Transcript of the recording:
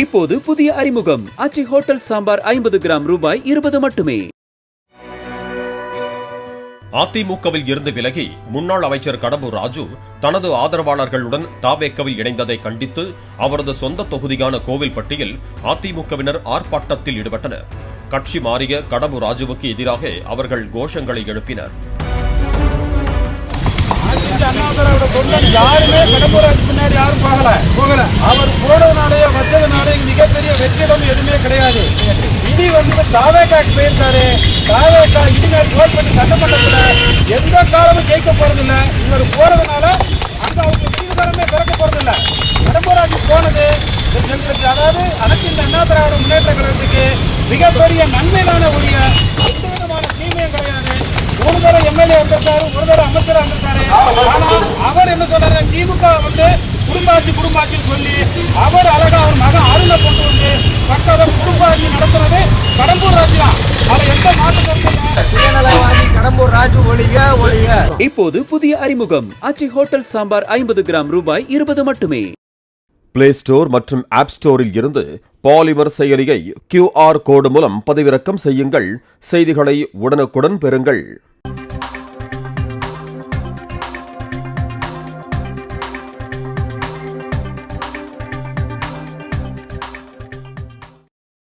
இப்போது புதிய அறிமுகம் ஆச்சி ஹோட்டல் சாம்பார் 50 கிராம் ரூபாய் 20 மட்டுமே. அதிமுகவில் இருந்து விலகி முன்னாள் அமைச்சர் கடம்பூர் ராஜு தனது ஆதரவாளர்களுடன் தாவேக்கவில் இணைந்ததை கண்டித்து அவரது சொந்த தொகுதியான கோவில்பட்டியில் அதிமுகவினர் ஆர்ப்பாட்டத்தில் ஈடுபட்டனர். கட்சி மாறிய கடம்பூர் ராஜுவுக்கு எதிராக அவர்கள் கோஷங்களை எழுப்பினர். யாருமே கடம்பூராஜ் பின்னாடி யாரும் போகல. அவர் போனதுனாலேயே வச்சதுனால மிகப்பெரிய வெற்றிடம் எதுவுமே கிடையாது. இடி தாவேக்காக்கு போயிருக்காரு. தாவேக்கா இடிநாடு கோல்பட்டி சட்டமன்றத்துல எந்த காலமும் ஜெயிக்க போறதில்லை. இவர் போறதுனால அங்க அவங்க தீவிரமே திறக்க போறதில்ல. கடம்பூராஜ் போனது எங்களுக்கு, அதாவது அனைத்து இந்த அண்ணா திராவிட முன்னேற்ற கழகத்துக்கு மிகப்பெரிய நன்மைதான ஒழிய எந்த விதமான தீமையும் கிடையாது. ஒரு தடவை எம்எல்ஏ வந்திருக்காரு, ஒரு தடவை அமைச்சரா வந்திருக்காரு. ஆனா அவர் என்ன சொல்றாரு, திமுக குடும்பாட்சின்னு சொல்லி அவர் அழகா அவர் மகன் அருளை கொண்டு வந்து பக்கவர் குடும்பாட்சி நடத்துறது கடம்பூர் ராஜு தான். அது எந்த மாற்றம் கடம்பூர் ராஜு ஒழிக. இப்போது புதிய அறிமுகம் ஆச்சி ஹோட்டல் சாம்பார் 50 கிராம் ரூபாய் 20 மட்டுமே. பிளே ஸ்டோர் மற்றும் ஆப் ஸ்டோரில் இருந்து பாலிமர் செயலியை QR கோடு மூலம் பதிவிறக்கம் செய்யுங்கள். செய்திகளை உடனுக்குடன் பெறுங்கள்.